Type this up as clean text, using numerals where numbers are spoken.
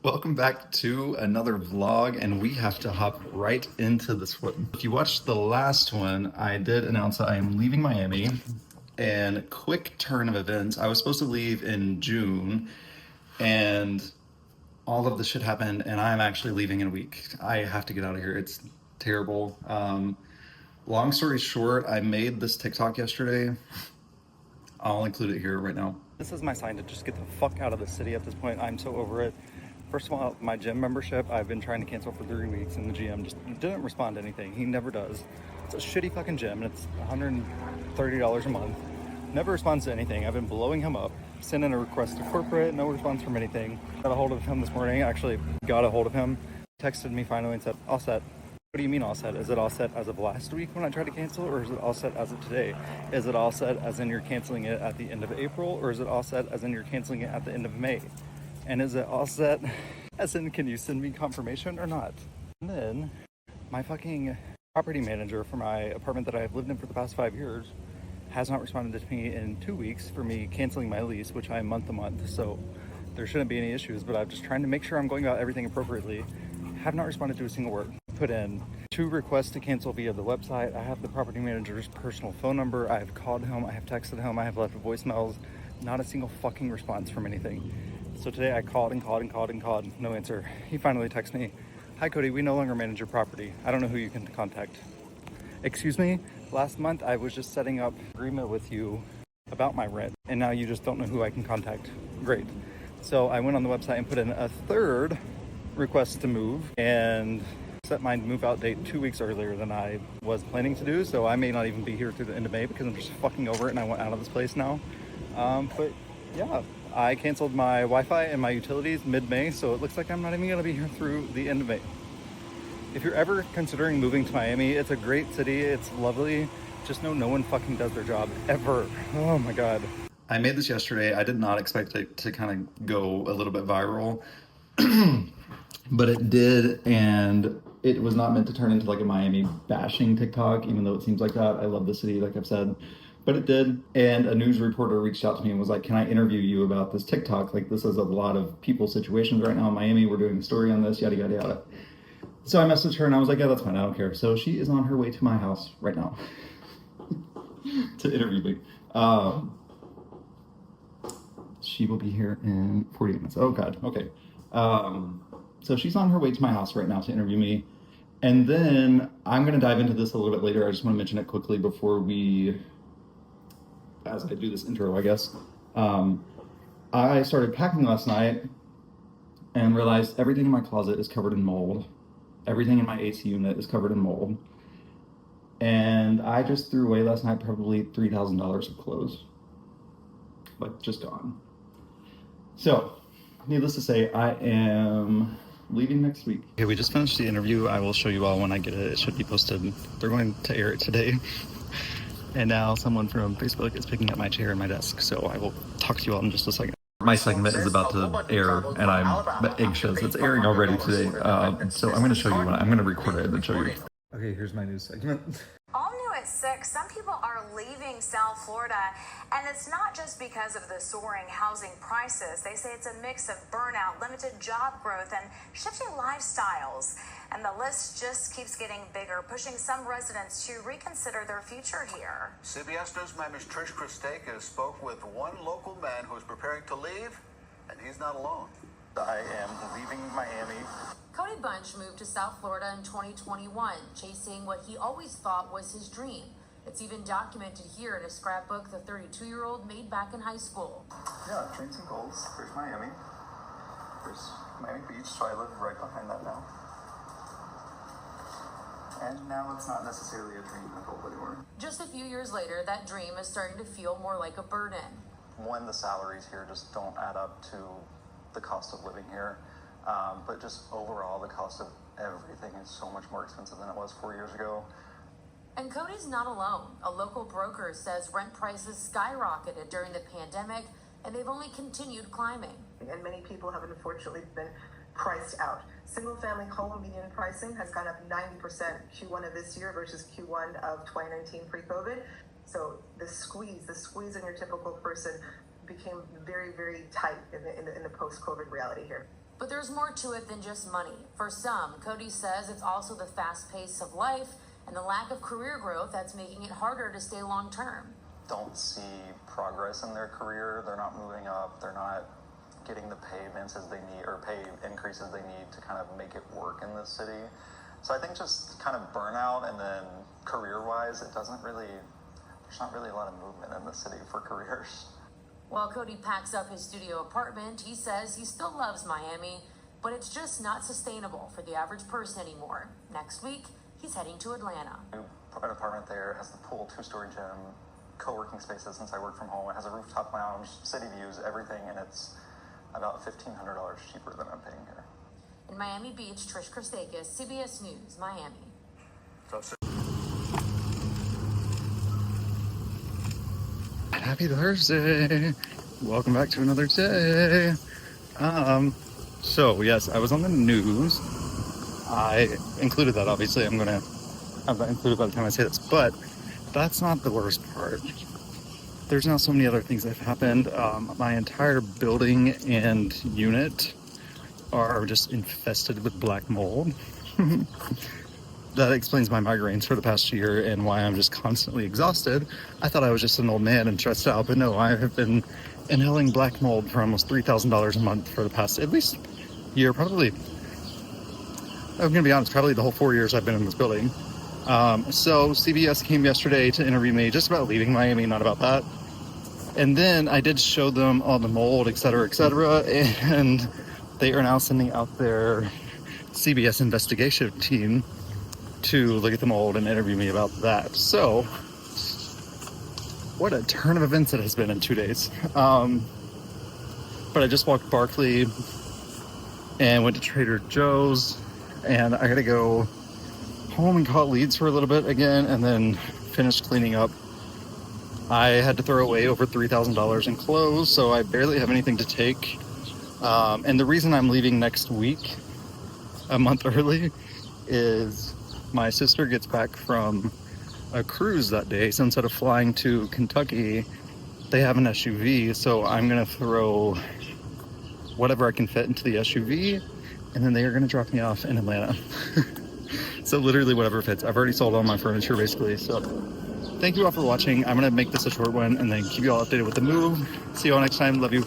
Welcome back to another vlog, and we have to hop right into this one. If you watched the last one, I did announce that I am leaving Miami, and quick turn of events. I was supposed to leave in June, and all of this shit happened, and I'm actually leaving in a week. I have to get out of here. It's terrible. Long story short, I made this TikTok yesterday. I'll include it here right now. This is my sign to just get the fuck out of the city at this point. I'm so over it. First of all, my gym membership, I've been trying to cancel for 3 weeks, and the GM just didn't respond to anything. He never does. It's a shitty fucking gym, and it's $130 a month. Never responds to anything. I've been blowing him up, sending a request to corporate, no response from anything. Got a hold of him this morning, actually got a hold of him. Texted me finally and said, all set. What do you mean all set? Is it all set as of last week when I tried to cancel, or is it all set as of today? Is it all set as in you're canceling it at the end of April, or is it all set as in you're canceling it at the end of May? And is it all set as in can you send me confirmation or not? And then my fucking property manager for my apartment that I've lived in for the past 5 years has not responded to me in 2 weeks for me canceling my lease, which I am month to month. So there shouldn't be any issues, but I'm just trying to make sure I'm going about everything appropriately. Have not responded to a single word. Put in 2 requests to cancel via the website. I have the property manager's personal phone number. I have called him. I have texted him. I have left voicemails. Not a single fucking response from anything. So today I called and called and called and called. No answer. He finally texted me, "Hi Cody, we no longer manage your property. I don't know who you can contact." Excuse me? Last month I was just setting up an agreement with you about my rent, and now you just don't know who I can contact. Great. So I went on the website and put in a 3rd request to move and set my move out date 2 weeks earlier than I was planning to do. So I may not even be here through the end of May because I'm just fucking over it and I want out of this place now. But yeah, I canceled my Wi-Fi and my utilities mid-May, so it looks like I'm not even gonna be here through the end of May. If you're ever considering moving to Miami, it's a great city, it's lovely. Just know no one fucking does their job, ever. Oh my God. I made this yesterday. I did not expect it to kind of go a little bit viral, but it did, and it was not meant to turn into like a Miami bashing TikTok, even though it seems like that. I love the city, like I've said, but it did. And a news reporter reached out to me and was like, "Can I interview you about this TikTok? Like, this is a lot of people's situations right now in Miami. We're doing a story on this, yada, yada, yada." So I messaged her and I was like, "Yeah, that's fine. I don't care." So she is on her way to my house right now to interview me. She will be here in 40 minutes. Oh God. Okay. So she's on her way to my house right now to interview me. And then I'm going to dive into this a little bit later. I just want to mention it quickly before as I do this intro, I guess. I started packing last night and realized everything in my closet is covered in mold. Everything in my AC unit is covered in mold. And I just threw away last night probably $3,000 of clothes. Like, just gone. So, needless to say, I am leaving next week. Okay, we just finished the interview. I will show you all when I get it. It should be posted. They're going to air it today. And now someone from Facebook is picking up my chair and my desk. So I will talk to you all in just a second. My segment is about to air, and I'm anxious. It's airing already today. So I'm going to show you when I'm going to record it and then show you. Okay, here's my news segment. All new at 6, some people are leaving South Florida, and it's not just because of the soaring housing prices. They say it's a mix of burnout, limited job growth, and shifting lifestyles. And the list just keeps getting bigger, pushing some residents to reconsider their future here. CBS News member Trish Christakis spoke with one local man who's preparing to leave, and he's not alone. I am leaving Miami. Cody Bunch moved to South Florida in 2021, chasing what he always thought was his dream. It's even documented here in a scrapbook the 32-year-old made back in high school. Yeah, dreams and goals. There's Miami. There's Miami Beach, so I live right behind that now. And now it's not necessarily a dream and a goal anymore. Just a few years later, that dream is starting to feel more like a burden. When the salaries here just don't add up to the cost of living here, but just overall the cost of everything is so much more expensive than it was 4 years ago. And Cody's not alone. A local broker says rent prices skyrocketed during the pandemic, and they've only continued climbing. And many people have unfortunately been priced out. Single-family home median pricing has gone up 90% Q1 of this year versus Q1 of 2019 pre-COVID. So the squeeze on your typical person became very, very tight in the post-COVID reality here. But there's more to it than just money. For some, Cody says it's also the fast pace of life and the lack of career growth that's making it harder to stay long term. Don't see progress in their career. They're not moving up. They're not getting the pay advances they need or pay increases they need to kind of make it work in this city. So I think just kind of burnout, and then career-wise, there's not really a lot of movement in the city for careers. While Cody packs up his studio apartment, he says he still loves Miami, but it's just not sustainable for the average person anymore. Next week, he's heading to Atlanta. An apartment there has the pool, 2-story gym, co-working spaces since I work from home. It has a rooftop lounge, city views, everything, and it's about $1,500 cheaper than I'm paying here. In Miami Beach, Trish Christakis, CBS News, Miami. Happy Thursday. Welcome back to another day. So yes, I was on the news. I included that, obviously. I'm gonna have that included by the time I say this, but that's not the worst part. There's now so many other things that have happened. My entire building and unit are just infested with black mold. That explains my migraines for the past year and why I'm just constantly exhausted. I thought I was just an old man and stressed out, but no, I have been inhaling black mold for almost $3,000 a month for the past at least year, probably. I'm gonna be honest, probably the whole 4 years I've been in this building. So CBS came yesterday to interview me just about leaving Miami, not about that. And then I did show them all the mold, et cetera, and they are now sending out their CBS investigation team to look at the mold and interview me about that. So, what a turn of events it has been in 2 days. But I just walked Barclay and went to Trader Joe's, and I gotta go home and caught leads for a little bit again, and then finish cleaning up. I had to throw away over $3,000 in clothes, so I barely have anything to take. And the reason I'm leaving next week, a month early, is my sister gets back from a cruise that day, so instead of flying to Kentucky, they have an SUV, so I'm gonna throw whatever I can fit into the SUV, and then they are gonna drop me off in Atlanta. So literally whatever fits. I've already sold all my furniture basically, so thank you all for watching. I'm gonna make this a short one and then keep you all updated with the move. See you all next time. Love you.